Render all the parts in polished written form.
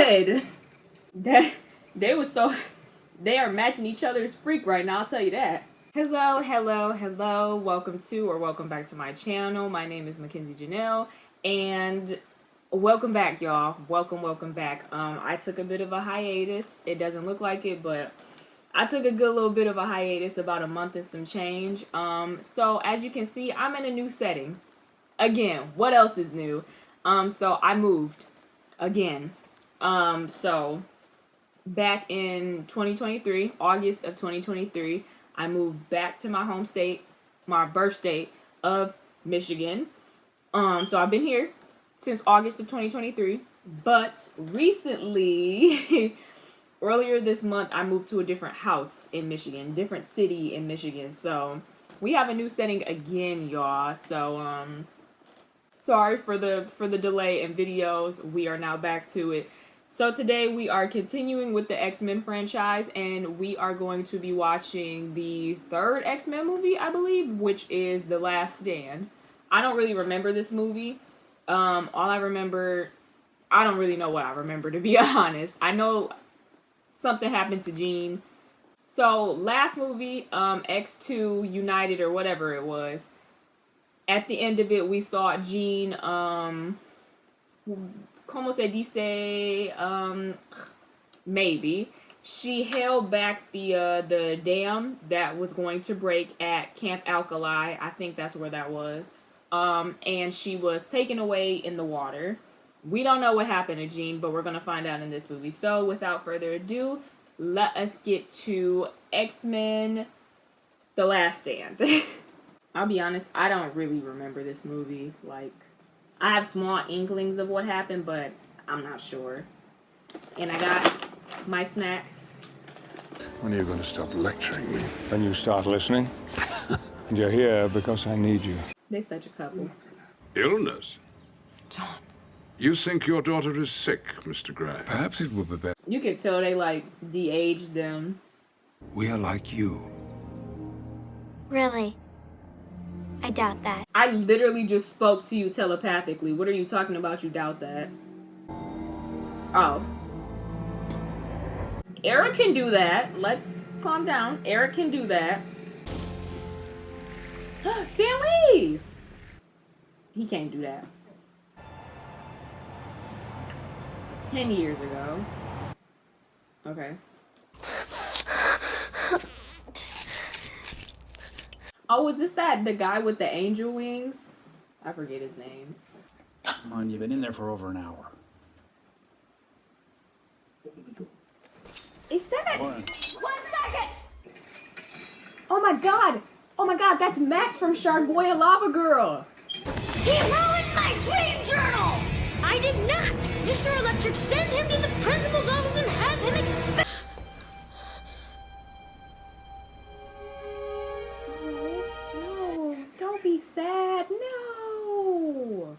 good. They are matching each other's freak right now, I'll tell you that. Hello, hello, hello. Welcome to or welcome back to my channel. My name is Makenzie Janel, and welcome back, y'all. Welcome back. I took a bit of a hiatus. It doesn't look like it, but I took a good little bit of a hiatus, about a month and some change. So as you can see, I'm in a new setting. Again, what else is new? So I moved again. So back in 2023, August of 2023, I moved back to my home state, my birth state of Michigan. So I've been here since August of 2023, but recently, earlier this month, I moved to a different house in Michigan, different city in Michigan. So we have a new setting again, y'all. So, sorry for the delay in videos. We are now back to it. So today we are continuing with the X-Men franchise, and we are going to be watching the third X-Men movie, I believe, which is The Last Stand. I don't really remember this movie. All I remember, I don't really know what I remember, to be honest. I know something happened to Jean. So last movie, X2 United or whatever it was, at the end of it, we saw Jean, como se dice, maybe. She held back the dam that was going to break at Camp Alkali. I think that's where that was. And she was taken away in the water. We don't know what happened to Jean, but we're going to find out in this movie. So without further ado, let us get to X-Men The Last Stand. I'll be honest, I don't really remember this movie. Like, I have small inklings of what happened, but I'm not sure. And I got my snacks. When are you going to stop lecturing me? When you start listening. And you're here because I need you. They're such a couple. Illness? John. You think your daughter is sick, Mr. Gray? Perhaps it would be better. You could tell they, like, de-aged them. We are like you. Really? I doubt that. I literally just spoke to you telepathically. What are you talking about? You doubt that? Oh. Eric can do that. Let's calm down. Eric can do that. Stan Lee! He can't do that. 10 years ago. Okay. Oh, was this the guy with the angel wings? I forget his name. Come on, you've been in there for over an hour. Is that... 1 second! Oh my god! Oh my god, that's Max from Shark Boy and Lava Girl! He ruined my dream journal! I did not! Mr. Electric, send him to the principal's office and have him expelled! No, don't be sad. No!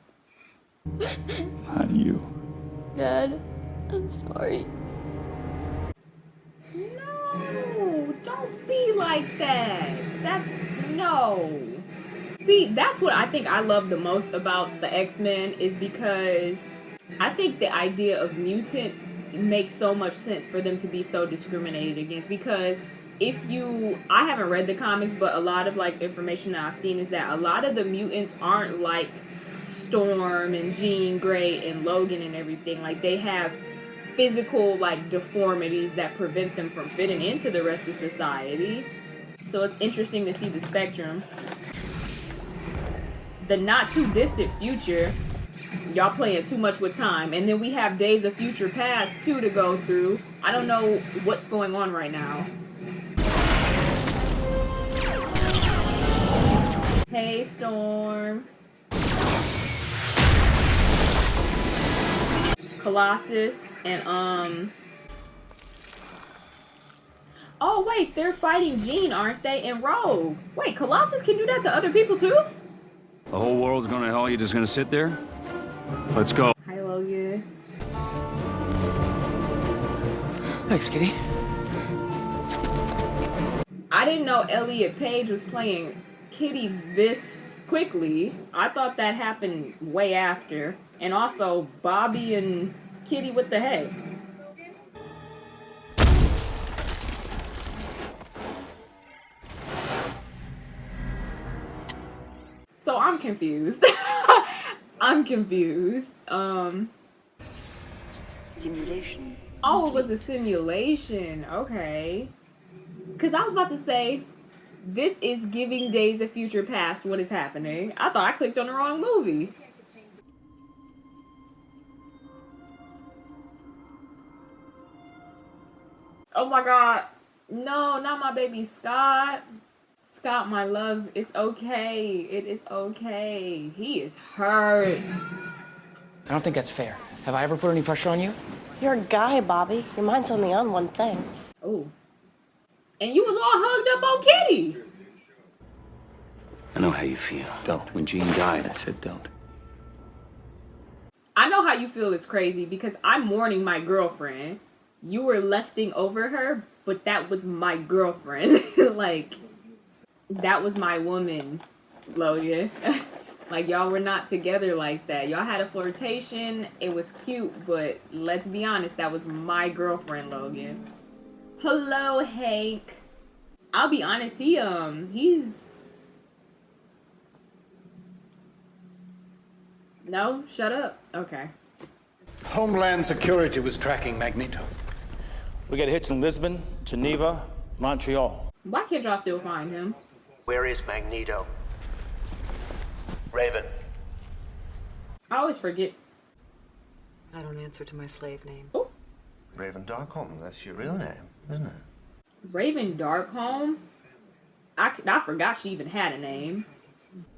Not you. Dad, I'm sorry. No! Don't be like that! That's... no! See, that's what I think I love the most about the X-Men, is because I think the idea of mutants makes so much sense for them to be so discriminated against, because I haven't read the comics, but a lot of, like, information that I've seen is that a lot of the mutants aren't like Storm and Jean Grey and Logan and everything. Like, they have physical, like, deformities that prevent them from fitting into the rest of society. So it's interesting to see the spectrum. The not too distant future, y'all playing too much with time. And then we have Days of Future Past too to go through. I don't know what's going on right now. Hey, Storm. Colossus and oh wait, they're fighting Jean, aren't they? And Rogue. Wait, Colossus can do that to other people too? The whole world's gonna hell, you just gonna sit there? Let's go. Hi, Logan. Thanks, Kitty. I didn't know Elliot Page was playing Kitty this quickly. I thought that happened way after. And also, Bobby and Kitty, what the heck? So I'm confused. I'm confused. Simulation. Oh, it was a simulation. Okay. Because I was about to say, this is giving Days of Future Past what is happening. I thought I clicked on the wrong movie. Oh my god. No, not my baby Scott. Scott, my love, it's okay. It is okay. He is hurt. I don't think that's fair. Have I ever put any pressure on you? You're a guy, Bobby. Your mind's only on one thing. Oh. And you was all hugged up on Kitty. I know how you feel. Don't. When Jean died, I said don't. I know how you feel is crazy because I'm mourning my girlfriend. You were lusting over her, but that was my girlfriend. Like, that was my woman, Logan. Like, y'all were not together like that. Y'all had a flirtation. It was cute, but let's be honest, that was my girlfriend, Logan. Hello, Hank. I'll be honest, he's... No? Shut up? Okay. Homeland Security was tracking Magneto. We got hits in Lisbon, Geneva, Montreal. Why can't y'all still find him? Where is Magneto? Raven. I always forget. I don't answer to my slave name. Oh, Raven Darkholme, that's your real name, isn't it? Raven Darkholme? I forgot she even had a name.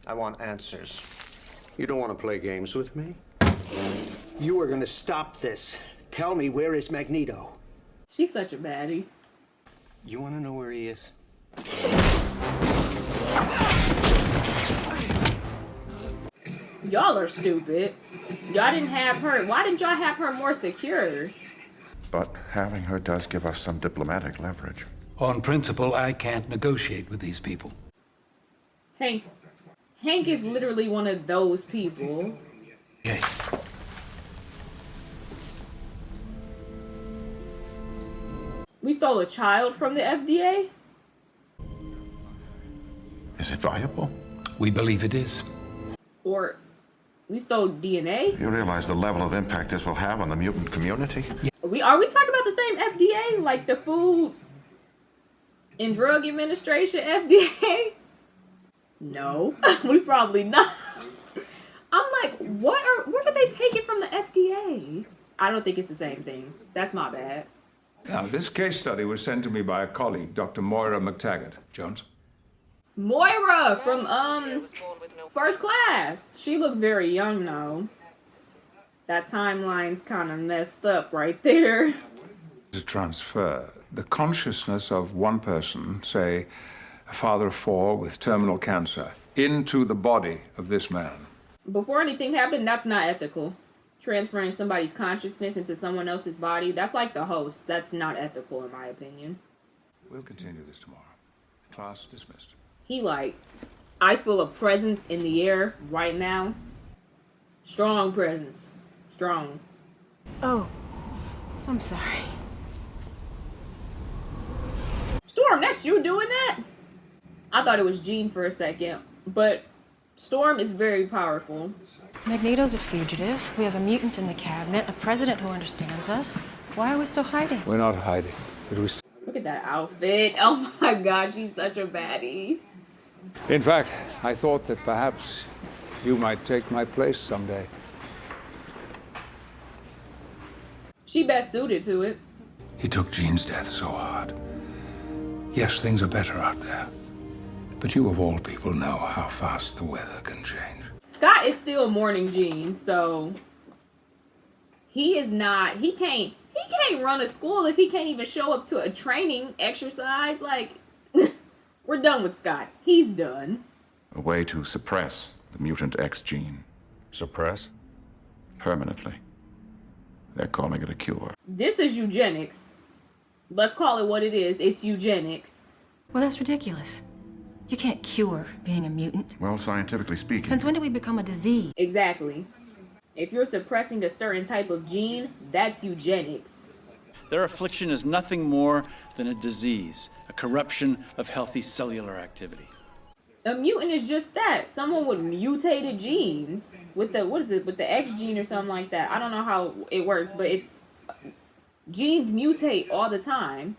I want answers. You don't want to play games with me? You are going to stop this. Tell me, where is Magneto? She's such a baddie. You want to know where he is? Y'all are stupid. Y'all didn't have her. Why didn't y'all have her more secure? But having her does give us some diplomatic leverage. On principle, I can't negotiate with these people. Hank is literally one of those people. Yay. We stole a child from the FDA? Is it viable? We believe it is. Or we stole DNA? You realize the level of impact this will have on the mutant community? Are we talking about the same FDA? Like the Food and Drug Administration FDA? No, we probably not. I'm like, where did they take it from the FDA? I don't think it's the same thing. That's my bad. Now, this case study was sent to me by a colleague, Dr. Moira McTaggart. Jones? Moira from First Class. She looked very young though. That timeline's kind of messed up right there. To transfer the consciousness of one person, say a father of 4 with terminal cancer, into the body of this man. Before anything happened, that's not ethical. Transferring somebody's consciousness into someone else's body, that's like the host. That's not ethical in my opinion. We'll continue this tomorrow. Class dismissed. He like, I feel a presence in the air right now. Strong presence. Strong. Oh, I'm sorry. Storm, that's you doing that? I thought it was Jean for a second, but Storm is very powerful. Magneto's a fugitive. We have a mutant in the cabinet, a president who understands us. Why are we still hiding? We're not hiding. But we Look at that outfit. Oh my gosh, she's such a baddie. In fact, I thought that perhaps you might take my place someday. She best suited to it. He took Jean's death so hard. Yes, things are better out there. But you of all people know how fast the weather can change. Scott is still mourning Jean, so he can't run a school if he can't even show up to a training exercise. Like, we're done with Scott. He's done. A way to suppress the mutant X gene. Suppress? Permanently. They're calling it a cure. This is eugenics. Let's call it what it is. It's eugenics. Well, that's ridiculous. You can't cure being a mutant. Well, scientifically speaking... Since when did we become a disease? Exactly. If you're suppressing a certain type of gene, that's eugenics. Their affliction is nothing more than a disease, a corruption of healthy cellular activity. A mutant is just that. Someone with mutated genes. With the, what is it? With the X gene or something like that. I don't know how it works, but it's... Genes mutate all the time.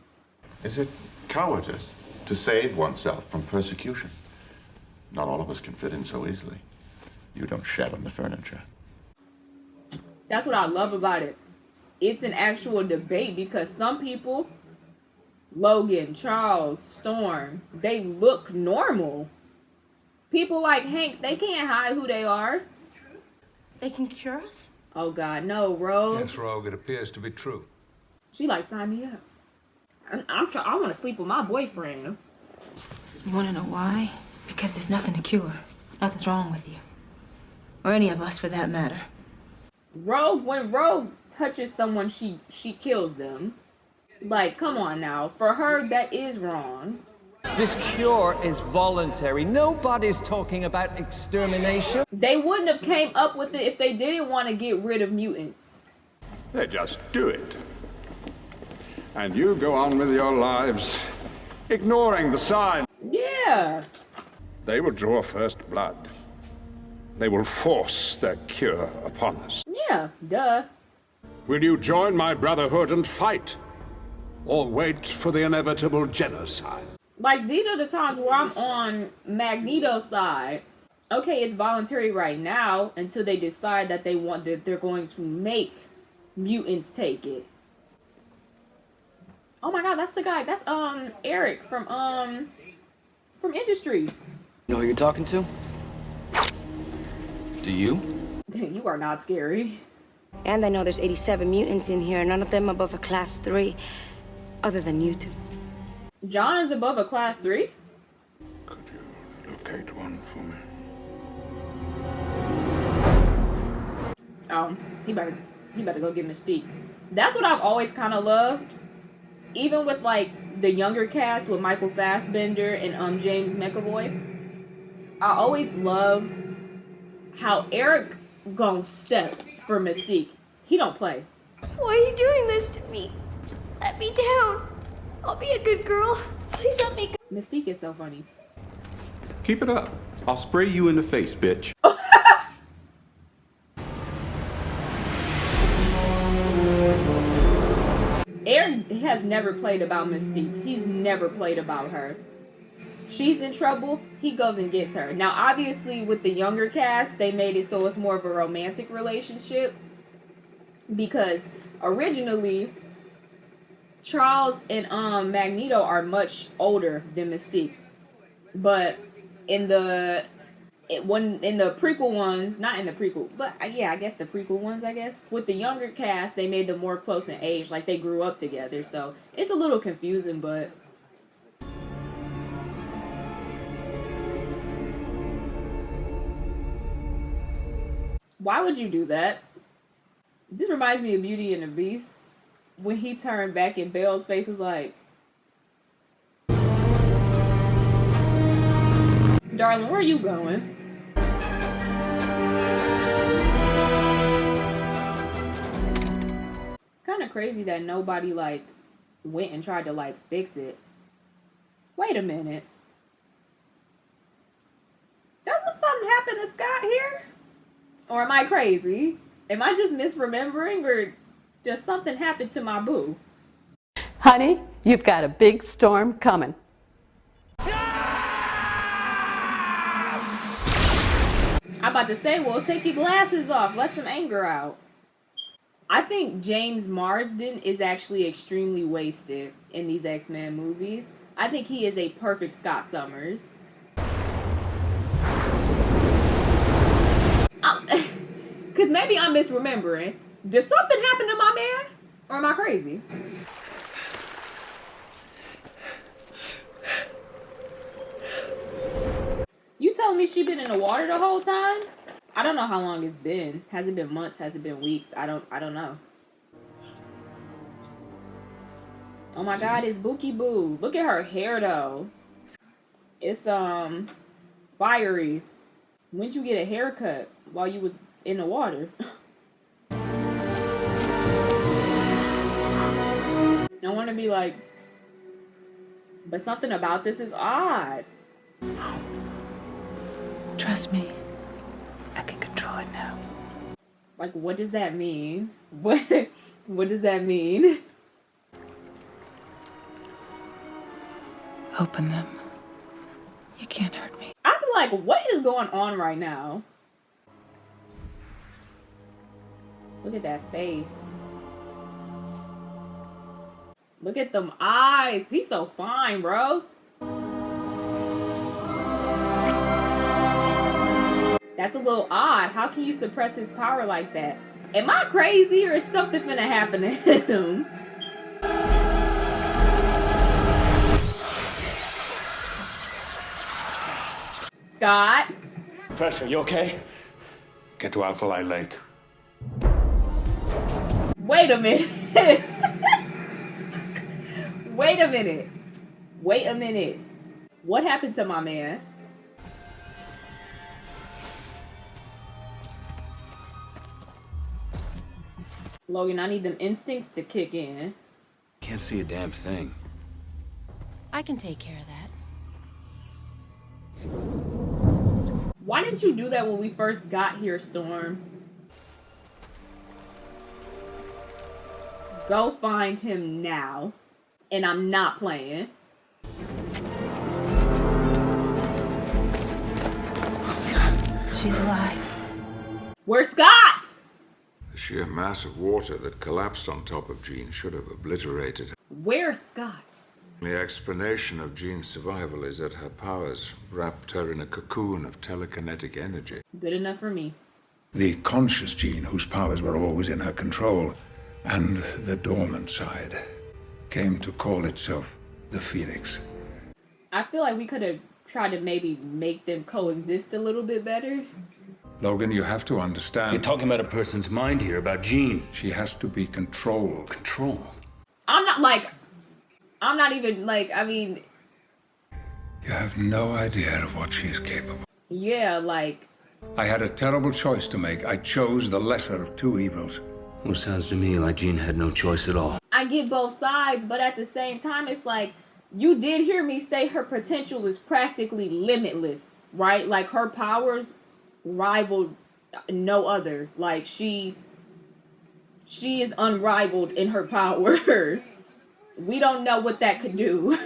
Is it cowardice to save oneself from persecution? Not all of us can fit in so easily. You don't shed on the furniture. That's what I love about it. It's an actual debate because some people, Logan, Charles, Storm, they look normal. People like Hank, they can't hide who they are. They can cure us? Oh God, no, Rogue. Yes, Rogue, it appears to be true. She like, sign me up. I want to sleep with my boyfriend. You want to know why? Because there's nothing to cure. Nothing's wrong with you. Or any of us, for that matter. Rogue, when Rogue touches someone, she kills them. Like, come on now. For her, that is wrong. This cure is voluntary. Nobody's talking about extermination. They wouldn't have came up with it if they didn't want to get rid of mutants. They just do it. And you go on with your lives, ignoring the sign. Yeah. They will draw first blood. They will force their cure upon us. Yeah, duh. Will you join my brotherhood and fight? Or wait for the inevitable genocide? Like, these are the times where I'm on Magneto's side. Okay, it's voluntary right now until they decide that they're going to make mutants take it. Oh my God, that's the guy. That's Eric from Industry. You know who you're talking to? Do you? You are not scary. And I know there's 87 mutants in here, none of them above a class 3, other than you two. John is above a class 3? Could you locate one for me? Oh, he better go get Mystique. That's what I've always kind of loved. Even with, like, the younger cast with Michael Fassbender and James McAvoy. I always love how Eric gon' step for Mystique. He don't play. Why are you doing this to me? Let me down. I'll be a good girl. Please let me go. Mystique is so funny. Keep it up. I'll spray you in the face, bitch. Eric has never played about Mystique. He's never played about her. She's in trouble, he goes and gets her. Now, obviously, with the younger cast, they made it so it's more of a romantic relationship. Because originally, Charles and Magneto are much older than Mystique. But in the prequel ones, not in the prequel, but yeah, I guess the prequel ones, with the younger cast, they made them more close in age, like they grew up together, so it's a little confusing, but why would you do that? This reminds me of Beauty and the Beast, when he turned back and Belle's face was like, darling, where are you going? Kind of crazy that nobody like went and tried to like fix it. Wait a minute. Doesn't something happen to Scott here? Or am I crazy? Am I just misremembering, or does something happen to my boo? Honey, you've got a big storm coming. I'm about to say, well, take your glasses off. Let some anger out. I think James Marsden is actually extremely wasted in these X-Men movies. I think he is a perfect Scott Summers. Because maybe I'm misremembering. Did something happen to my man? Or am I crazy? You telling me she been in the water the whole time? I don't know how long it's been. Has it been months? Has it been weeks? I don't know. Oh my God, it's Bookie Boo. Look at her hair though. It's fiery. When'd you get a haircut while you was in the water? I want to be like, but something about this is odd. Trust me, I can control it now. Like, what does that mean? What does that mean? Open them. You can't hurt me. I'd be like, what is going on right now? Look at that face. Look at them eyes. He's so fine, bro. That's a little odd. How can you suppress his power like that? Am I crazy or is something finna happen to him? Scott? Professor, you okay? Get to Alkali Lake. Wait a minute. Wait a minute. Wait a minute. What happened to my man? Logan, I need them instincts to kick in. Can't see a damn thing. I can take care of that. Why didn't you do that when we first got here, Storm? Go find him now. And I'm not playing. She's alive. Where's Scott? The sheer mass of water that collapsed on top of Jean should have obliterated her. Where's Scott? The explanation of Jean's survival is that her powers wrapped her in a cocoon of telekinetic energy. Good enough for me. The conscious Jean, whose powers were always in her control, and the dormant side, came to call itself the Phoenix. I feel like we could have tried to maybe make them coexist a little bit better. Logan, you have to understand. You're talking about a person's mind here, about Jean. She has to be controlled. Control? I'm not even like, I mean... You have no idea of what she is capable. Yeah, like... I had a terrible choice to make. I chose the lesser of two evils. Well, sounds to me like Jean had no choice at all. I get both sides, but at the same time, it's like, you did hear me say her potential is practically limitless, right? Like, her powers rival no other. Like, she is unrivaled in her power. We don't know what that could do.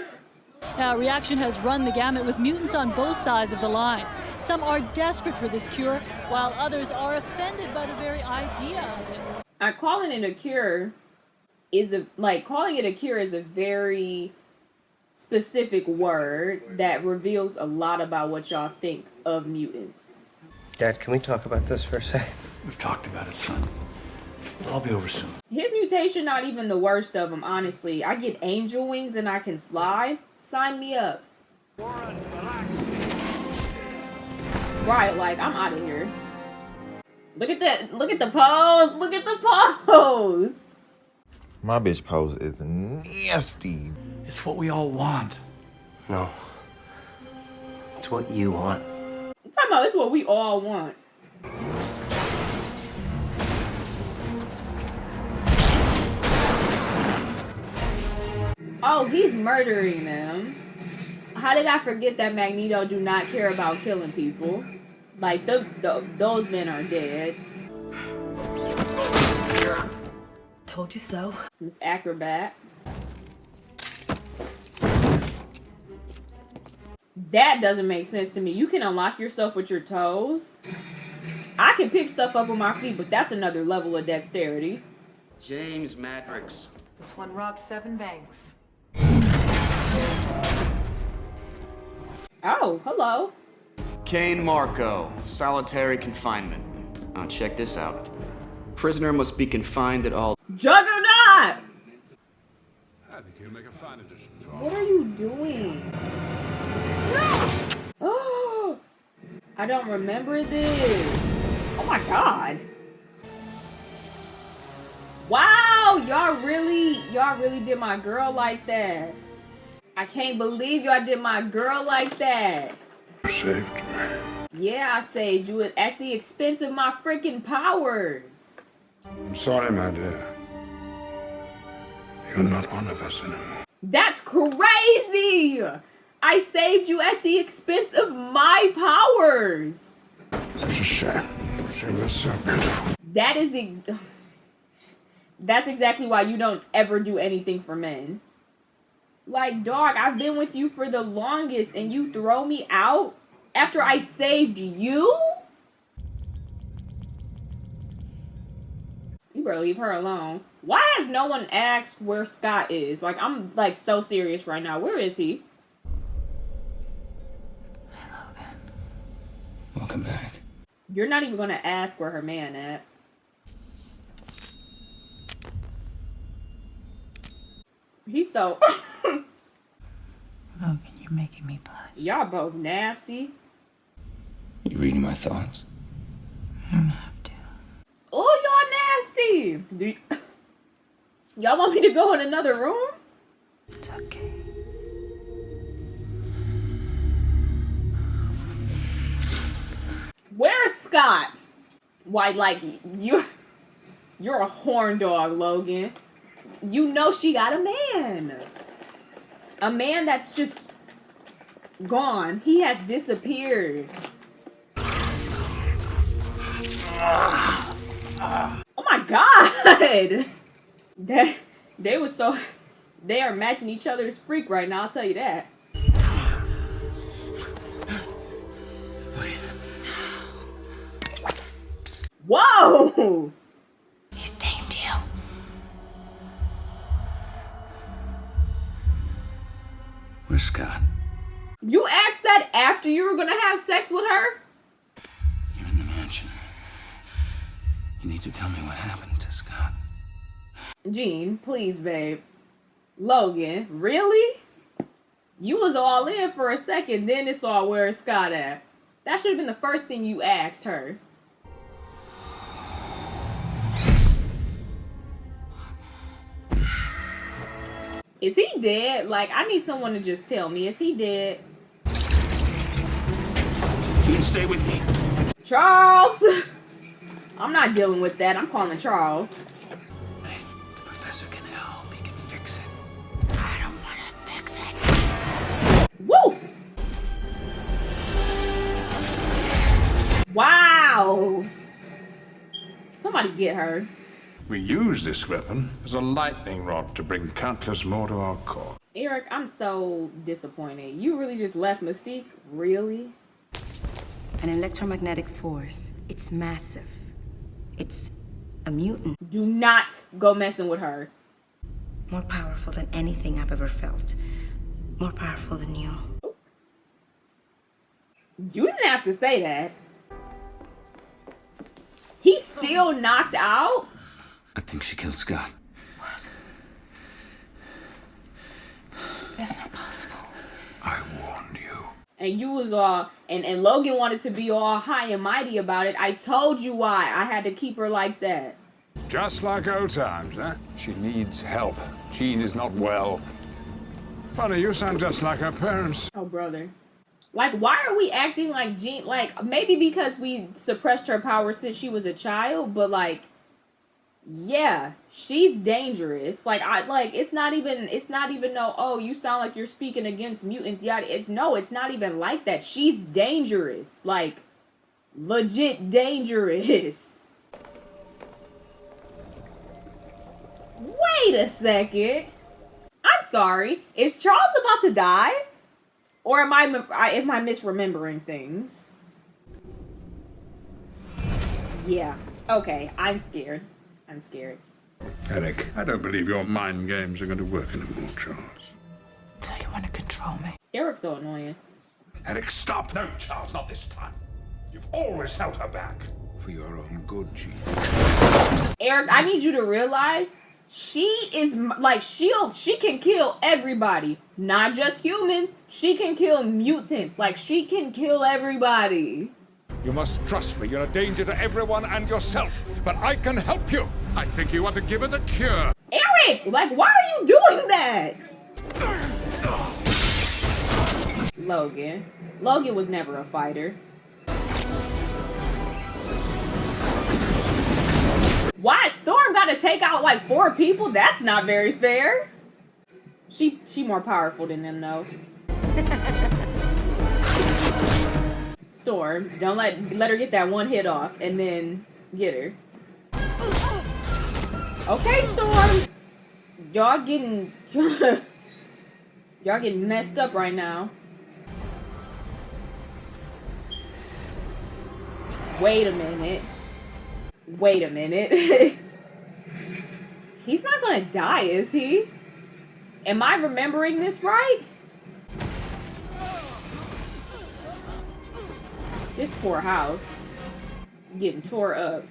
Now, reaction has run the gamut with mutants on both sides of the line. Some are desperate for this cure, while others are offended by the very idea of it. Calling it a cure is a very specific word that reveals a lot about what y'all think of mutants. Dad, can we talk about this for a second? We've talked about it, son. I'll be over soon. His mutation not even the worst of them, honestly. I get angel wings and I can fly. Sign me up. Warren, relax. Right, like, I'm out of here. Look at that. Look at the pose. Look at the pose. My bitch pose is nasty. It's what we all want. No. It's what you want. I'm talking about it's what we all want. Oh, he's murdering them. How did I forget that Magneto do not care about killing people? Like, those men are dead. Told you so. Miss Acrobat. That doesn't make sense to me. You can unlock yourself with your toes. I can pick stuff up with my feet, but that's another level of dexterity. James Madrix. This one robbed 7 banks. Oh, hello. Kane Marco, solitary confinement. Now check this out. Prisoner must be confined at all. Juggernaut! I think he'll make a fine addition to our... What are you doing? Oh, I don't remember this. Oh my god. Wow, y'all really did my girl like that. I can't believe y'all did my girl like that. You saved me. Yeah, I saved you at the expense of my freaking powers. I'm sorry, my dear. You're not one of us anymore. That's crazy! I saved you at the expense of my powers. Such a shame. She was so beautiful. That's exactly why you don't ever do anything for men. Like, dog, I've been with you for the longest and you throw me out after I saved you? You better leave her alone. Why has no one asked where Scott is? Like, I'm, like, so serious right now. Where is he? Welcome back. You're not even gonna ask where her man at. He's so... Logan, you're making me blush. Y'all both nasty. You reading my thoughts? I don't have to. Oh, y'all nasty. Y'all want me to go in another room? It's okay. Where's Scott? Why, like, you're a horn dog, Logan. You know she got a man. A man that's just gone. He has disappeared. Oh my god! They are matching each other's freak right now, I'll tell you that. Whoa! He's tamed you. Where's Scott? You asked that after you were gonna have sex with her? You're in the mansion. You need to tell me what happened to Scott. Jean, please, babe. Logan, really? You was all in for a second, then it's all where's Scott at. That should have been the first thing you asked her. Is he dead? Like, I need someone to just tell me. Is he dead? You can stay with me. Charles! I'm not dealing with that. I'm calling Charles. Hey, the professor can help. He can fix it. I don't want to fix it. Woo! Wow! Somebody get her. We use this weapon as a lightning rod to bring countless more to our cause. Eric, I'm so disappointed. You really just left Mystique? Really? An electromagnetic force. It's massive. It's a mutant. Do not go messing with her. More powerful than anything I've ever felt. More powerful than you. You didn't have to say that. He's still knocked out? I think she killed Scott. What? That's not possible. I warned you. And you was all, and Logan wanted to be all high and mighty about it. I told you why I had to keep her like that. Just like old times, huh? She needs help. Jean is not well. Funny, you sound just like her parents. Oh, brother. Like, why are we acting like Jean? Like, maybe because we suppressed her power since she was a child, but like, yeah, she's dangerous. Like, it's not even no, oh, you sound like you're speaking against mutants. Yeah, it's not even like that. She's dangerous. Like, legit dangerous. Wait a second. I'm sorry. Is Charles about to die? Or am I misremembering things? Yeah. Okay, I'm scared. I'm scared. Eric, I don't believe your mind games are going to work anymore, Charles. So you want to control me? Eric's so annoying. Eric, stop! No, Charles, not this time. You've always held her back. For your own good, Jean. Eric, I need you to realize she is, like, she can kill everybody. Not just humans. She can kill mutants. Like, she can kill everybody. You must trust me. You're a danger to everyone and yourself. But I can help you. I think you want to give her the cure. Eric! Like, why are you doing that? Logan. Logan was never a fighter. Why? Storm gotta take out like 4 people? That's not very fair. She more powerful than them though. Storm, don't let her get that one hit off and then get her. Okay, Storm. Y'all getting y'all getting messed up right now. Wait a minute. Wait a minute. He's not gonna die, is he? Am I remembering this right? This poor house. Getting tore up.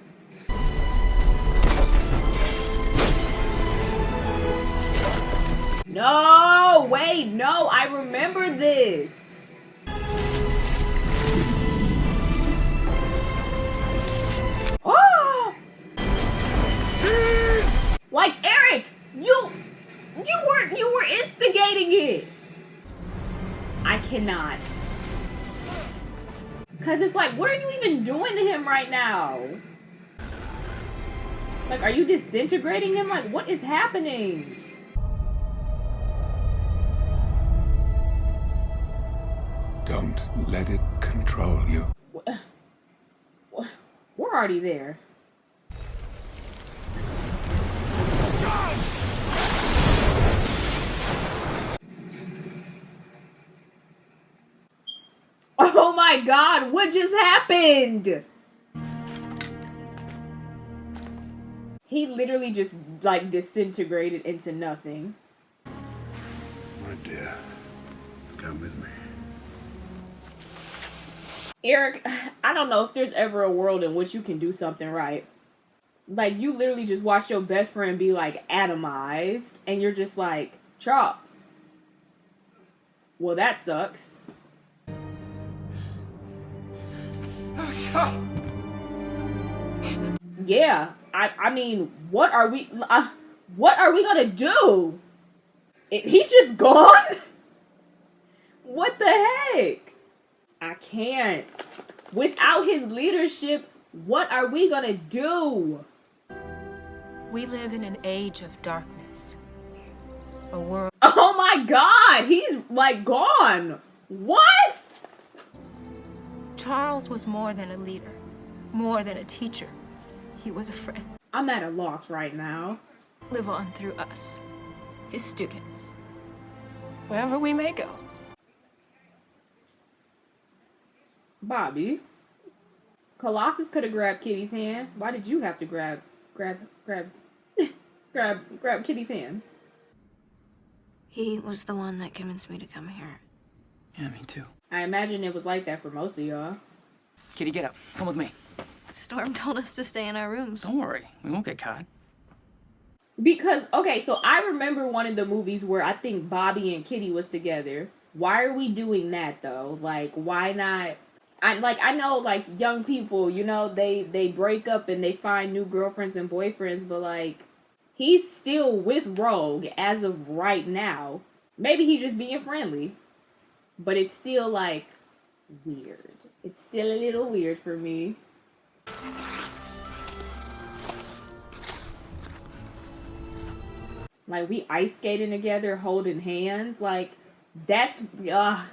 No! Wait, no! I remember this! Oh! Like, Eric! You were instigating it! I cannot. Cause it's like, what are you even doing to him right now? Like, are you disintegrating him? Like, what is happening? Don't let it control you. We're already there. Oh my god, what just happened? He literally just, like, disintegrated into nothing. My dear, come with me. Eric, I don't know if there's ever a world in which you can do something right. Like, you literally just watch your best friend be, like, atomized, and you're just like, Charles. Well, that sucks. Yeah, I mean, what are we gonna do? He's just gone? What the heck? I can't. Without his leadership, what are we gonna do? We live in an age of darkness. A world... Oh my god, he's like gone. What? Charles was more than a leader, more than a teacher. He was a friend. I'm at a loss right now. Live on through us, his students, wherever we may go. Bobby, Colossus could have grabbed Kitty's hand. Why did you have to grab Kitty's hand? He was the one that convinced me to come here. Yeah, me too. I imagine it was like that for most of y'all. Kitty, get up. Come with me. Storm told us to stay in our rooms. Don't worry. We won't get caught. Because, okay, so I remember one of the movies where I think Bobby and Kitty was together. Why are we doing that, though? Like, why not? I know, like, young people, you know, they break up and they find new girlfriends and boyfriends, but, like, he's still with Rogue as of right now. Maybe he's just being friendly. But it's still, like, weird. It's still a little weird for me. Like, we ice skating together, holding hands. Like, that's, I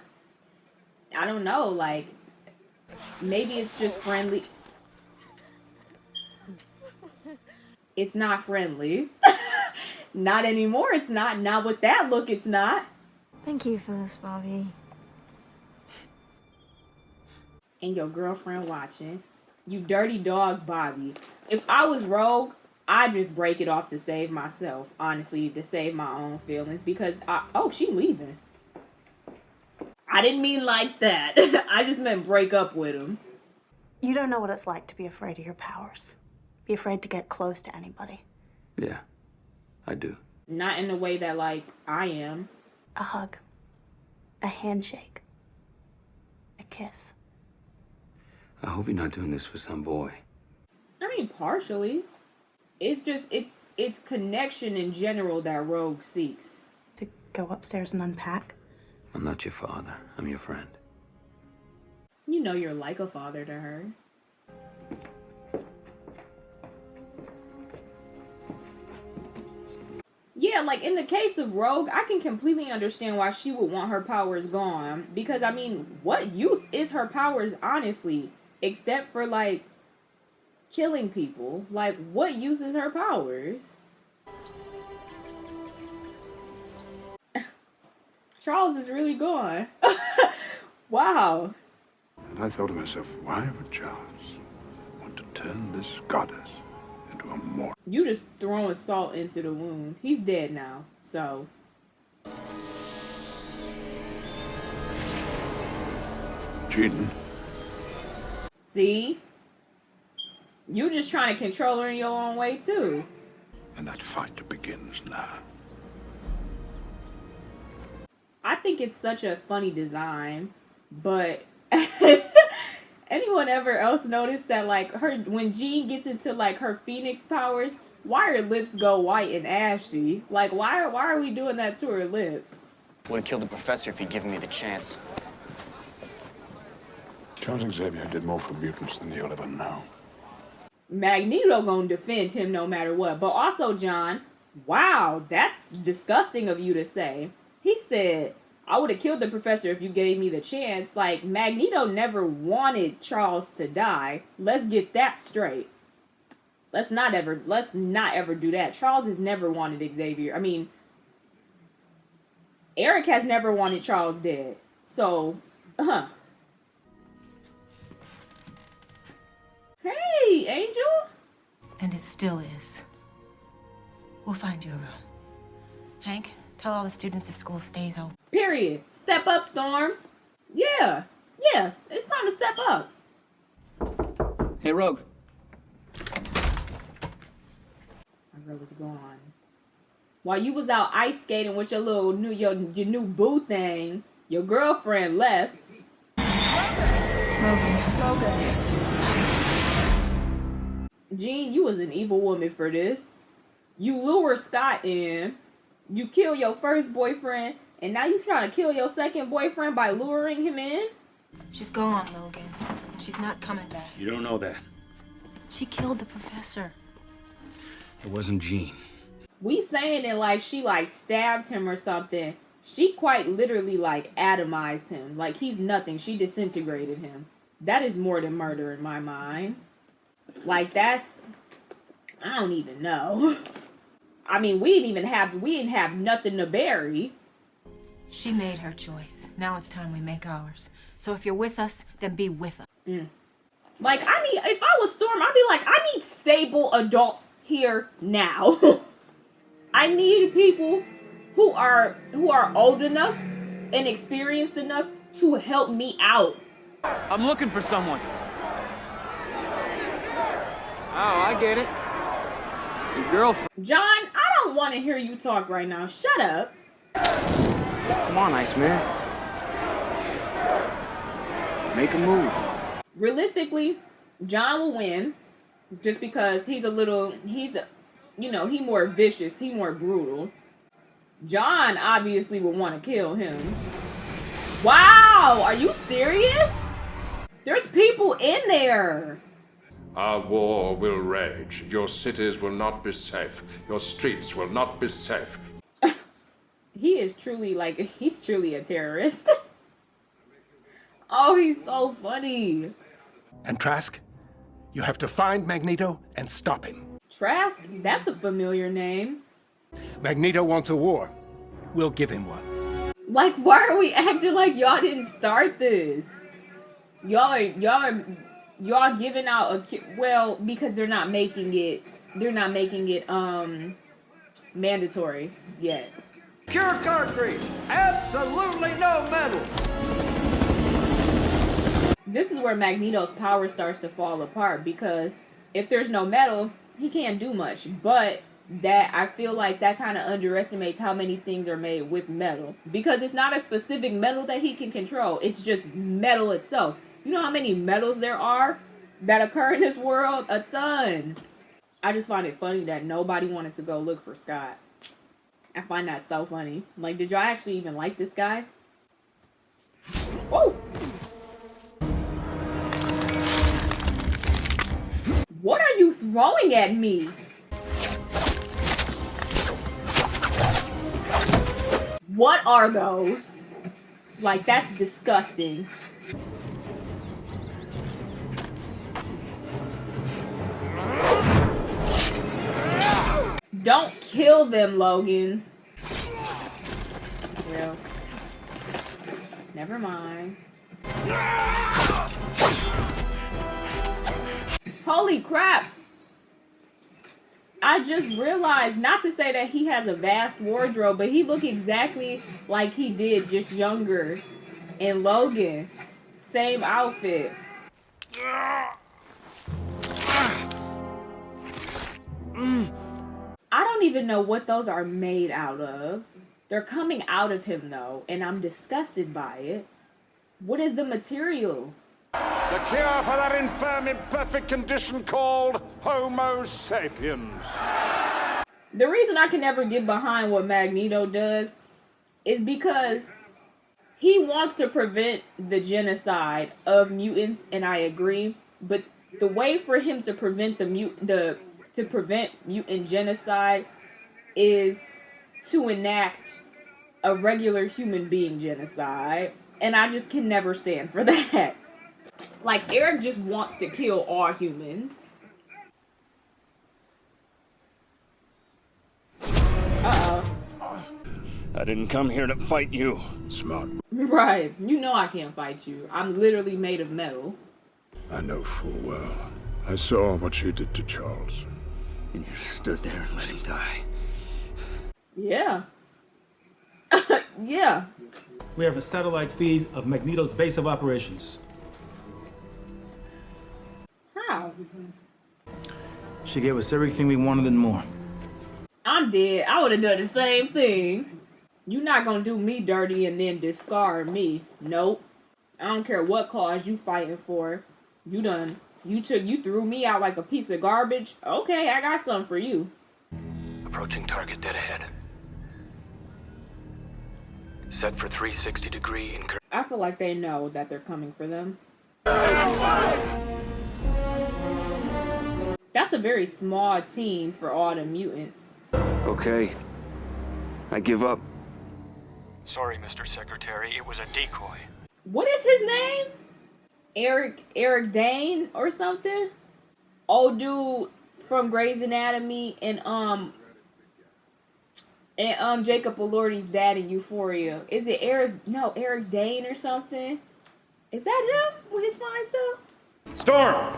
don't know, like, maybe it's just friendly. It's not friendly. Not anymore, it's not. Not with that look, it's not. Thank you for this, Bobby. And your girlfriend watching. You dirty dog, Bobby. If I was Rogue, I'd just break it off to save myself. Honestly, to save my own feelings. Because, oh, she leaving. I didn't mean like that. I just meant break up with him. You don't know what it's like to be afraid of your powers. Be afraid to get close to anybody. Yeah, I do. Not in the way that, like, I am. A hug. A handshake. A kiss. I hope you're not doing this for some boy. I mean, partially. It's just, it's connection in general that Rogue seeks. To go upstairs and unpack? I'm not your father. I'm your friend. You know you're like a father to her. Yeah, yeah, like in the case of Rogue, I can completely understand why she would want her powers gone. Because, I mean, what use is her powers, honestly? Except for, like, killing people. Like, what use is her powers? Charles is really gone. Wow. And I thought to myself, why would Charles want to turn this goddess into a mortal? You just throwing salt into the wound. He's dead now, so. Cheating. See? You just trying to control her in your own way, too. And that fight begins now. I think it's such a funny design, but anyone ever else notice that, like, her when Jean gets into, like, her Phoenix powers, why her lips go white and ashy? Like, why are we doing that to her lips? Would have killed the professor if he'd given me the chance. Charles Xavier did more for mutants than you'll ever know. Magneto gonna defend him no matter what. But also, John, wow, that's disgusting of you to say. He said, I would have killed the professor if you gave me the chance. Like, Magneto never wanted Charles to die. Let's get that straight. Let's not ever do that. Charles has never wanted Xavier. I mean, Eric has never wanted Charles dead. So, Hey, Angel. And it still is. We'll find you a room. Hank, tell all the students the school stays open. Period. Step up, Storm. Yeah. Yes, it's time to step up. Hey, Rogue. My girl was gone. While you was out ice skating with your little your new boo thing, your girlfriend left. Logan. Jean, you was an evil woman for this. You lure Scott in. You kill your first boyfriend, and now you trying to kill your second boyfriend by luring him in? She's gone, Logan. She's not coming back. You don't know that. She killed the professor. It wasn't Jean. We saying it like she like stabbed him or something. She quite literally like atomized him. Like he's nothing. She disintegrated him. That is more than murder in my mind. Like that's, I don't even know. I mean, we didn't have nothing to bury. She made her choice. Now it's time we make ours. So if you're with us, then be with us. Like if I was Storm, I'd be like, I need stable adults here now. I need people who are old enough and experienced enough to help me out. I'm looking for someone. Oh, I get it. Your girlfriend. John, I don't want to hear you talk right now. Shut up. Come on, Iceman. Make a move. Realistically, John will win just because he more vicious, he more brutal. John obviously would want to kill him. Wow, are you serious? There's people in there. Our war will rage. Your cities will not be safe. Your streets will not be safe. He is truly he's truly a terrorist. Oh, he's so funny. And Trask, you have to find Magneto and stop him. Trask? That's a familiar name. Magneto wants a war. We'll give him one. Like, why are we acting like y'all didn't start this? Y'all giving out because they're not making it mandatory yet. Pure cartridge, absolutely no metal. This is where Magneto's power starts to fall apart, because if there's no metal, he can't do much. But that, I feel like that kind of underestimates how many things are made with metal, because it's not a specific metal that he can control. It's just metal itself. You know how many metals there are that occur in this world? A ton. I just find it funny that nobody wanted to go look for Scott. I find that so funny. Like, did y'all actually even like this guy? Oh! What are you throwing at me? What are those? Like, that's disgusting. Don't kill them, Logan. Well, never mind. Holy crap! I just realized, not to say that he has a vast wardrobe, but he looked exactly like he did, just younger. In Logan. Same outfit. I don't even know what those are made out of. They're coming out of him though, and I'm disgusted by it. What is the material? The cure for that infirm, imperfect condition called Homo sapiens. The reason I can never get behind what Magneto does is because he wants to prevent the genocide of mutants, and I agree. But the way for him to prevent mutant genocide is to enact a regular human being genocide, and I just can never stand for that. Like, Eric just wants to kill all humans. Uh-oh. I didn't come here to fight you. Smart. Right. You know I can't fight you. I'm literally made of metal. I know full well. I saw what you did to Charles. And you just stood there and let him die. Yeah. Yeah. We have a satellite feed of Magneto's base of operations. How? She gave us everything we wanted and more. I'm dead. I would have done the same thing. You're not gonna do me dirty and then discard me. Nope. I don't care what cause you fighting for. You threw me out like a piece of garbage. Okay, I got something for you. Approaching target dead ahead. Set for 360-degree incur. I feel like they know that they're coming for them. That's a very small team for all the mutants. Okay. I give up. Sorry, Mr. Secretary. It was a decoy. What is his name? Eric Dane or something? Old dude from Grey's Anatomy and Jacob Elordi's dad in Euphoria. Is it Eric Dane or something? Is that him with his fine self? Storm!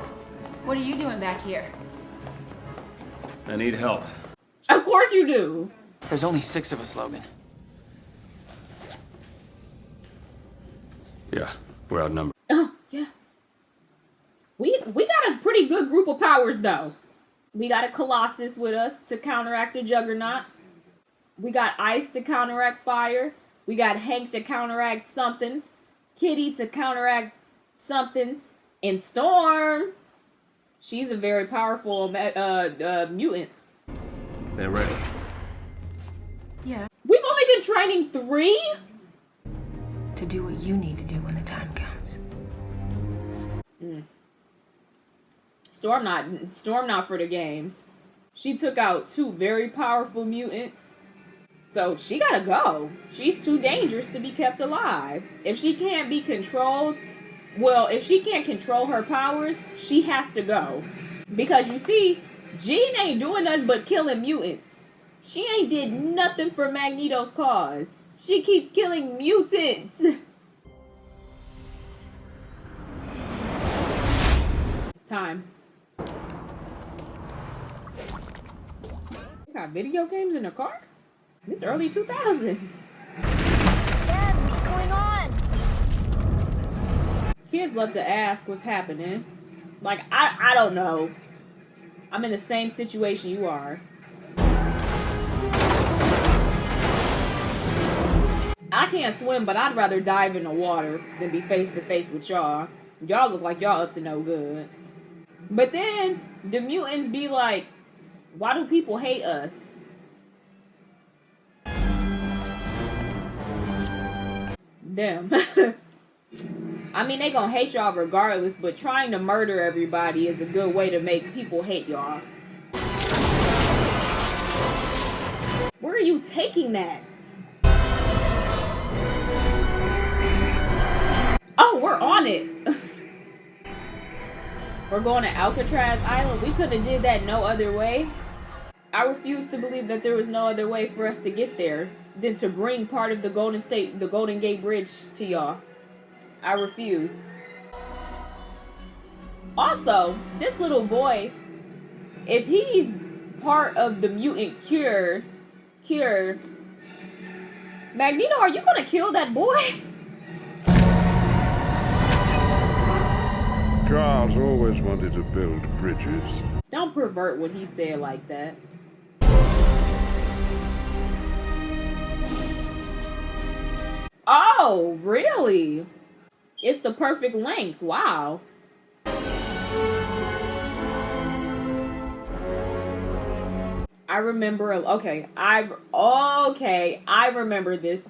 What are you doing back here? I need help. Of course you do. There's only 6 of us, Logan. Yeah, we're outnumbered. Oh, yeah. We got a pretty good group of powers, though. We got a Colossus with us to counteract the Juggernaut. We got Ice to counteract fire. We got Hank to counteract something. Kitty to counteract something. And Storm, she's a very powerful mutant. They're ready. Yeah. We've only been training 3? To do what you need to do when the time comes. Storm not for the games. She took out 2 very powerful mutants. So she gotta go. She's too dangerous to be kept alive. If she can't be controlled, well, if she can't control her powers, she has to go. Because you see, Jean ain't doing nothing but killing mutants. She ain't did nothing for Magneto's cause. She keeps killing mutants. It's time. We got video games in the car? It's early 2000s. Dad, what's going on? Kids love to ask what's happening. Like, I don't know. I'm in the same situation you are. I can't swim, but I'd rather dive in the water than be face to face with y'all. Y'all look like y'all up to no good. But then, the mutants be like, why do people hate us? Them. I mean, they gonna hate y'all regardless, but trying to murder everybody is a good way to make people hate y'all. Where are you taking that? Oh, we're on it. We're going to Alcatraz Island. We could have did that no other way. I refuse to believe that there was no other way for us to get there than to bring part of the Golden Gate Bridge to y'all. I refuse. Also, this little boy, if he's part of the mutant cure, Magneto, are you gonna kill that boy? Charles always wanted to build bridges. Don't pervert what he said like that. Oh, really? It's the perfect length. Wow. I remember. Okay, I remember this.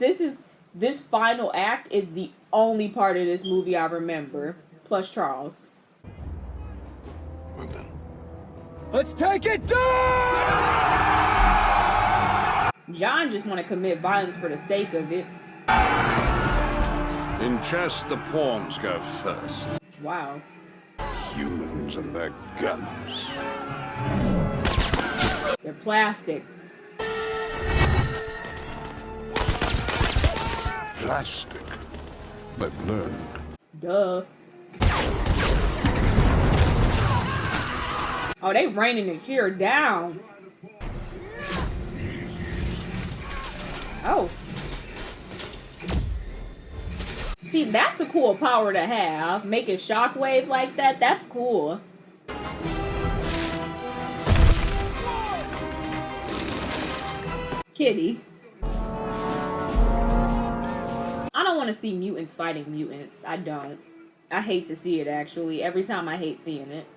This final act is the only part of this movie I remember. Plus Charles. Well then. Let's take it down! John just want to commit violence for the sake of it. In chess, the pawns go first. Wow. Humans and their guns. They're plastic. Plastic. I've learned. Duh. Oh, they raining the cure down. Oh. See, that's a cool power to have. Making shockwaves like that, that's cool. Kitty. I don't want to see mutants fighting mutants. I don't. I hate to see it, actually. Every time I hate seeing it.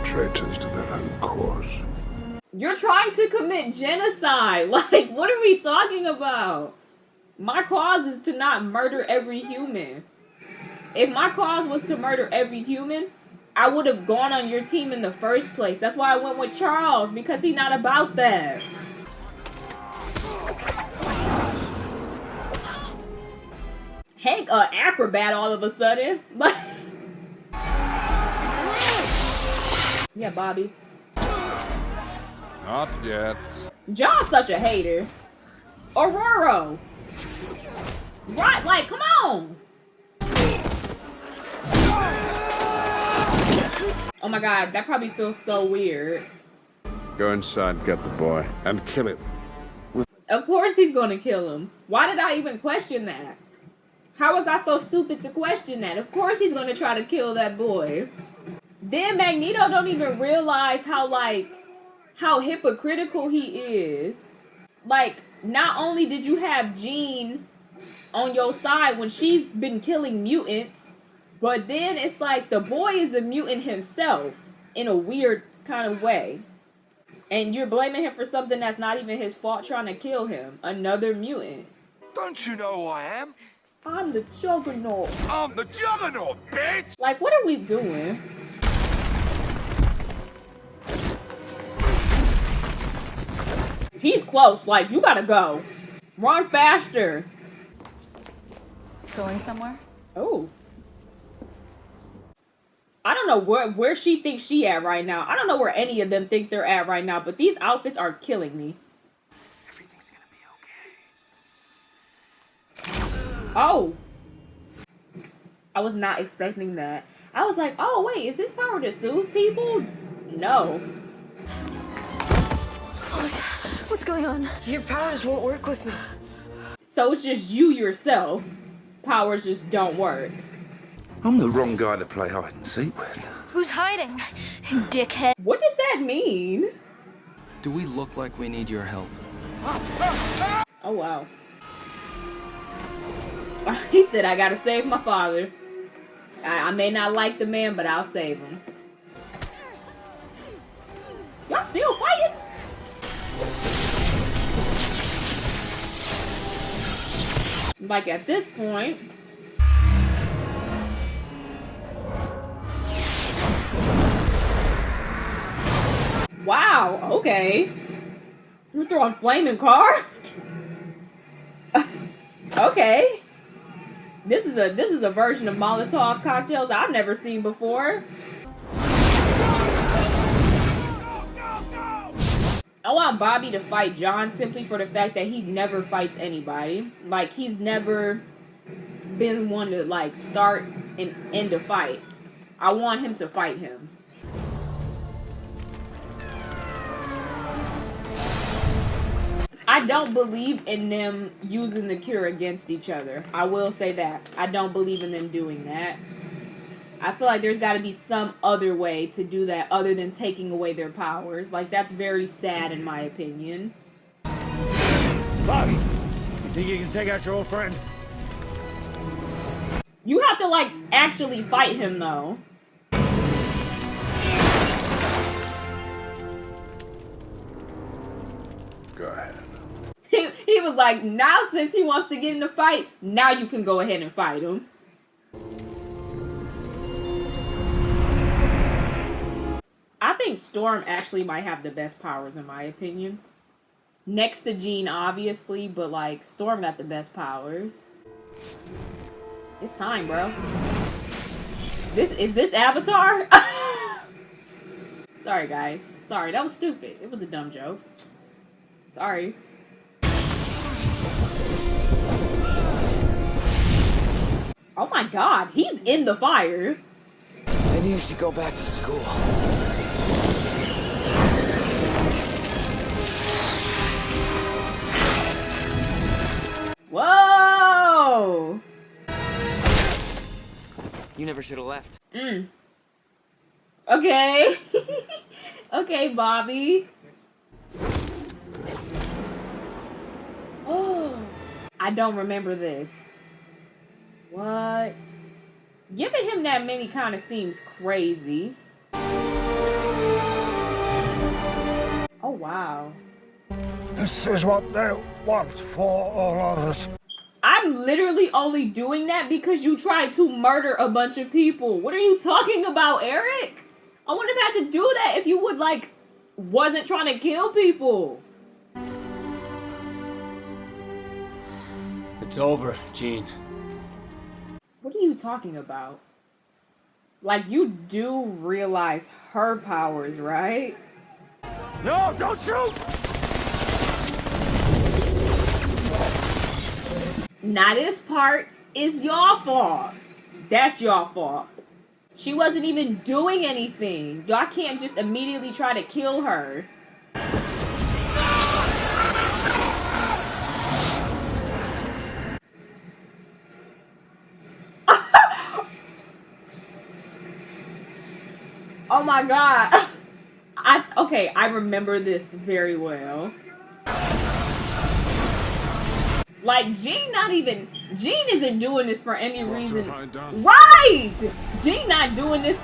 Traitors to their own cause. You're trying to commit genocide. Like, what are we talking about? My cause is to not murder every human. If my cause was to murder every human, I would have gone on your team in the first place. That's why I went with Charles, because he's not about that. Hank, acrobat all of a sudden. Yeah, Bobby. Not yet. John's such a hater. Aurora. Right, like, come on. Oh my god, that probably feels so weird. Go inside, get the boy, and kill him. Of course he's gonna kill him. Why did I even question that? How was I so stupid to question that? Of course he's gonna try to kill that boy. Then Magneto don't even realize how hypocritical he is. Like, not only did you have Jean on your side when she's been killing mutants, but then it's like the boy is a mutant himself in a weird kind of way. And you're blaming him for something that's not even his fault, trying to kill him. Another mutant. Don't you know who I am? I'm the Juggernaut. I'm the Juggernaut, bitch! Like, what are we doing? He's close. Like, you gotta go. Run faster. Going somewhere? Oh. I don't know where she thinks she at right now. I don't know where any of them think they're at right now, but these outfits are killing me. Everything's gonna be okay. Oh. I was not expecting that. I was like, oh wait, is his power to soothe people? No. Oh my god, what's going on? Your powers won't work with me. So it's just you yourself. Powers just don't work. I'm the wrong guy to play hide and seek with. Who's hiding? Dickhead. What does that mean? Do we look like we need your help? Oh wow. He said, I gotta save my father. I may not like the man, but I'll save him. Y'all still fighting? Like at this point. Wow, okay. You're throwing flaming car? Okay. This is a version of Molotov cocktails I've never seen before. I want Bobby to fight John simply for the fact that he never fights anybody. Like, he's never been one to, like, start and end a fight. I want him to fight him. I don't believe in them using the cure against each other. I will say that. I don't believe in them doing that. I feel like there's got to be some other way to do that other than taking away their powers. Like, that's very sad in my opinion. Bobby, you think you can take out your old friend? You have to, like, actually fight him, though. Go ahead. He was like, now since he wants to get in the fight, now you can go ahead and fight him. I think Storm actually might have the best powers in my opinion. Next to Jean, obviously, but like Storm got the best powers. It's time, bro. Is this Avatar? Sorry, guys. Sorry, that was stupid. It was a dumb joke. Sorry. Oh my god, he's in the fire. Maybe you should go back to school. Whoa! You never should have left. Okay. Okay, Bobby. Oh, I don't remember this. What? Giving him that many kind of seems crazy. Oh, wow. This is what they want for all of us. I'm literally only doing that because you tried to murder a bunch of people. What are you talking about, Eric? I wouldn't have had to do that if you would, like, wasn't trying to kill people. It's over, Jean. What are you talking about? Like, you do realize her powers, right? No, don't shoot! Now this part is your fault. That's your fault. She wasn't even doing anything. Y'all can't just immediately try to kill her. Oh my god. Okay, I remember this very well. Like, Jean isn't doing this for any reason. Right! Jean not doing this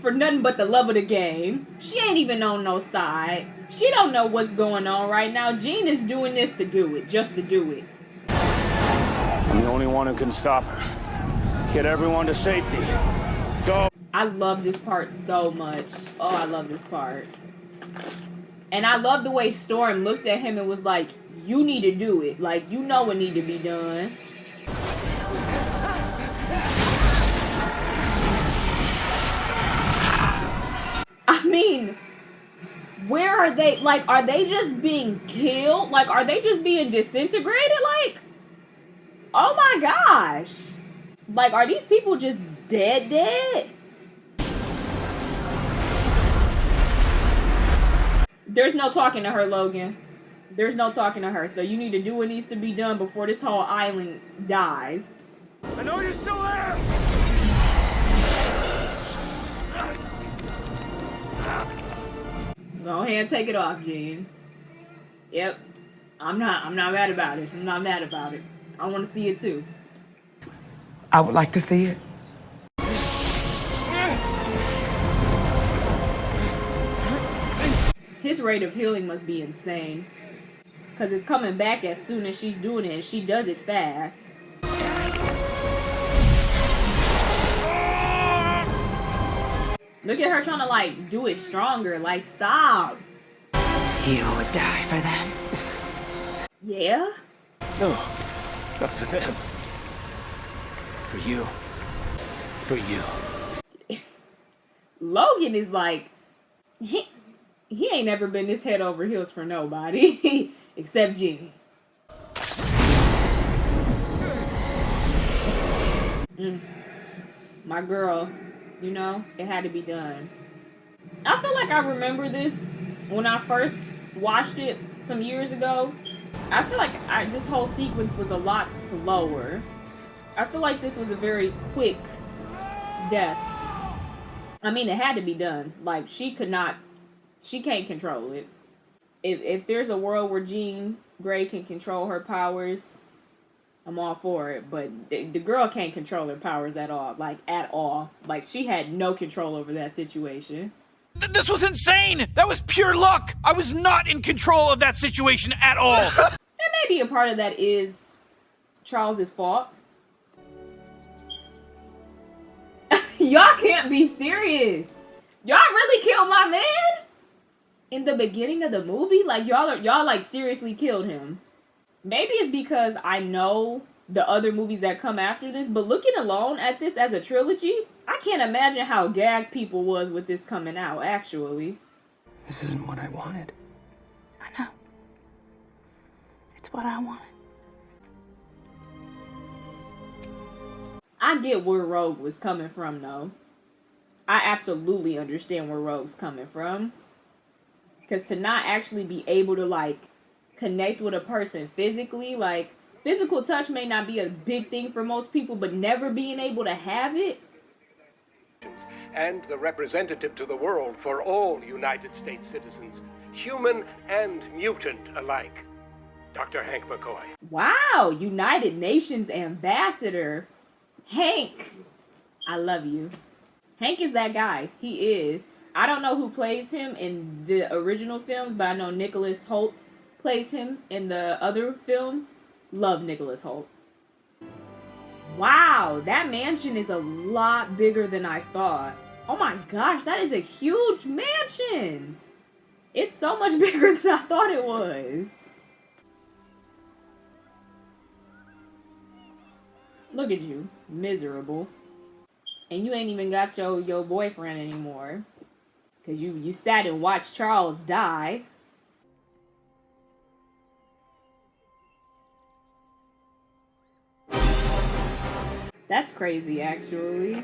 for nothing but the love of the game. She ain't even on no side. She don't know what's going on right now. Jean is doing this to do it, just to do it. I'm the only one who can stop her. Get everyone to safety. Go. I love this part so much. Oh, I love this part. And I love the way Storm looked at him and was like, you need to do it. Like, you know what need to be done. I mean, where are they? Like, are they just being killed? Like, are they just being disintegrated? Like, oh my gosh. Like, are these people just dead? There's no talking to her, Logan. There's no talking to her. So you need to do what needs to be done before this whole island dies. I know you're still there! Go ahead and take it off, Jean. Yep. I'm not mad about it. I'm not mad about it. I want to see it too. I would like to see it. His rate of healing must be insane. Because it's coming back as soon as she's doing it. And she does it fast. Look at her trying to, like, do it stronger. Like, stop. You would die for them. Yeah? No. Not for them. For you. For you. Logan is like, he ain't never been this head over heels for nobody except Jean. My girl, you know, it had to be done. I feel like I remember this when I first watched it some years ago. I feel like this whole sequence was a lot slower. I feel like this was a very quick death. I mean, it had to be done. Like, she can't control it. If there's a world where Jean Grey can control her powers, I'm all for it. But the girl can't control her powers at all. Like, at all. Like, she had no control over that situation. This was insane! That was pure luck! I was not in control of that situation at all! And maybe a part of that is Charles's fault. Y'all can't be serious. Y'all really killed my man? In the beginning of the movie? Like, y'all like seriously killed him. Maybe it's because I know the other movies that come after this, but looking alone at this as a trilogy, I can't imagine how gagged people was with this coming out, actually. This isn't what I wanted. I know. It's what I wanted. I get where Rogue was coming from, though. I absolutely understand where Rogue's coming from. Because to not actually be able to, like, connect with a person physically, like, physical touch may not be a big thing for most people, but never being able to have it. And the representative to the world for all United States citizens, human and mutant alike, Dr. Hank McCoy. Wow, United Nations Ambassador. Hank, I love you. Hank is that guy. He is. I don't know who plays him in the original films, but I know Nicholas Hoult plays him in the other films. Love Nicholas Hoult. Wow, that mansion is a lot bigger than I thought. Oh my gosh, that is a huge mansion. It's so much bigger than I thought it was. Look at you, miserable. And you ain't even got your boyfriend anymore. Because you sat and watched Charles die. That's crazy, actually.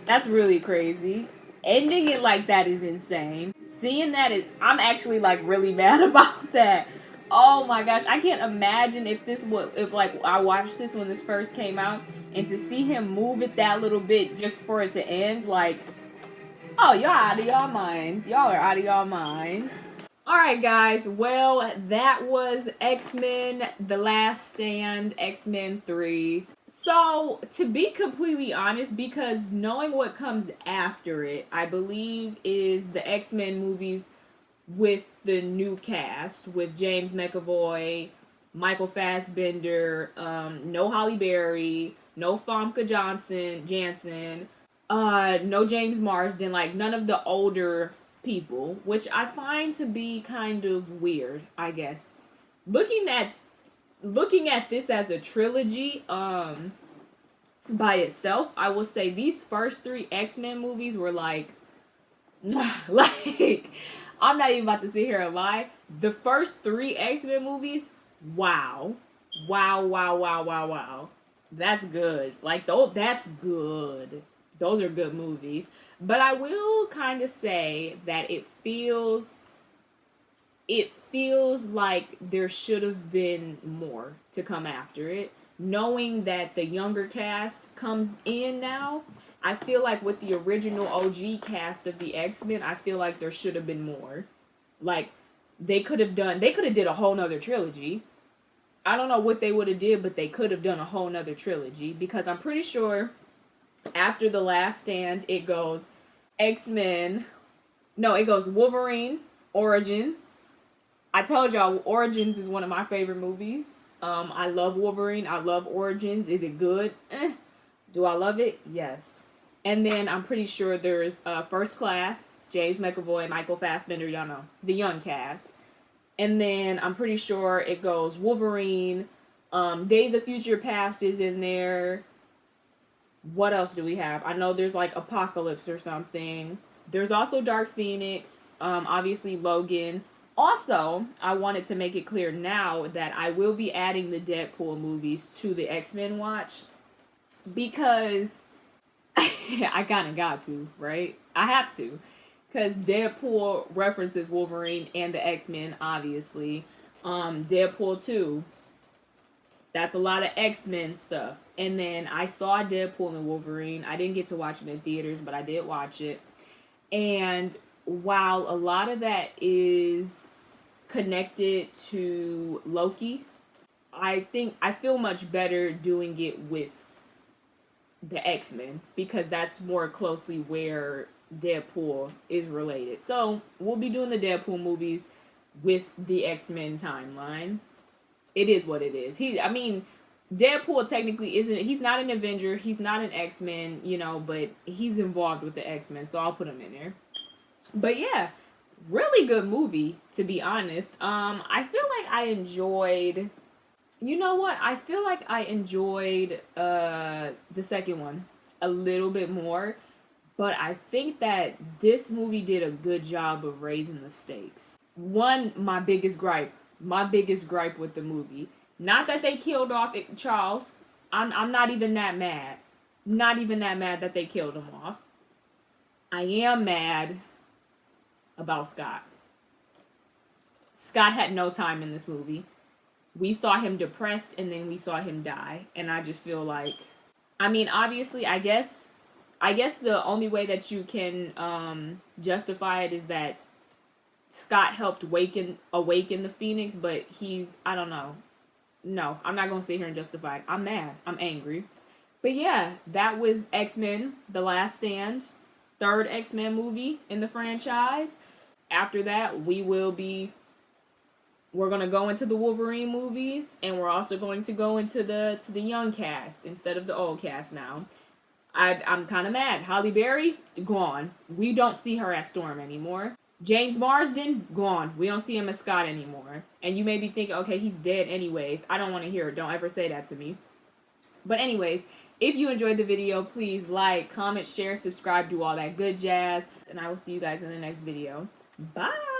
That's really crazy. Ending it like that is insane. Seeing that is... I'm actually, like, really mad about that. Oh my gosh, I can't imagine if like I watched this when this first came out, and to see him move it that little bit just for it to end, like, oh, y'all out of y'all minds. Y'all are out of y'all minds. Alright guys, well, that was X-Men The Last Stand, X-Men 3. So, to be completely honest, because knowing what comes after it, I believe is the X-Men movies with the new cast, with James McAvoy, Michael Fassbender, no Halle Berry, no Famke Janssen, no James Marsden, like none of the older people, which I find to be kind of weird, I guess. Looking at this as a trilogy, by itself, I will say these first 3 X-Men movies were like, I'm not even about to sit here and lie. The first 3 X-Men movies, wow. Wow. That's good. Like, that's good. Those are good movies. But I will kind of say that it feels like there should have been more to come after it. Knowing that the younger cast comes in now, I feel like with the original OG cast of the X-Men, I feel like there should have been more. Like, they could have did a whole nother trilogy. I don't know what they would have did, but they could have done a whole nother trilogy, because I'm pretty sure after The Last Stand, it goes X-Men. No, it goes Wolverine, Origins. I told y'all Origins is one of my favorite movies. I love Wolverine. I love Origins. Is it good? Do I love it? Yes. And then I'm pretty sure there's First Class, James McAvoy, Michael Fassbender, y'all know, the young cast. And then I'm pretty sure it goes Wolverine, Days of Future Past is in there. What else do we have? I know there's like Apocalypse or something. There's also Dark Phoenix. Obviously Logan. Also, I wanted to make it clear now that I will be adding the Deadpool movies to the X-Men watch. Because I kind of got to, right? I have to. Because Deadpool references Wolverine and the X-Men, obviously. Deadpool 2. That's a lot of X-Men stuff. And then I saw Deadpool and Wolverine. I didn't get to watch it in theaters, but I did watch it. And while a lot of that is connected to Loki, I feel much better doing it with the X-Men because that's more closely where Deadpool is related. So we'll be doing the Deadpool movies with the X-Men timeline. It is what it is. Deadpool technically he's not an Avenger, he's not an X-Men, but he's involved with the X-Men, so I'll put him in there. But yeah, really good movie, to be honest. I feel like I enjoyed, I feel like I enjoyed the second one a little bit more, but I think that this movie did a good job of raising the stakes. My biggest gripe with the movie, not that they killed off Charles. I'm not even that mad. Not even that mad that they killed him off. I am mad about Scott. Scott had no time in this movie. We saw him depressed and then we saw him die. And I just feel like, obviously, I guess the only way that you can justify it is that Scott helped awaken the Phoenix, but I don't know. No, I'm not going to sit here and justify it. I'm mad. I'm angry. But yeah, that was X-Men, The Last Stand, third X-Men movie in the franchise. After that, we're going to go into the Wolverine movies, and we're also going to go into the young cast instead of the old cast now. I'm kind of mad. Halle Berry, gone. We don't see her as Storm anymore. James Marsden, gone. We don't see him as Scott anymore. And you may be thinking, okay, he's dead anyways. I don't want to hear it. Don't ever say that to me. But anyways, if you enjoyed the video, please like, comment, share, subscribe, do all that good jazz. And I will see you guys in the next video. Bye!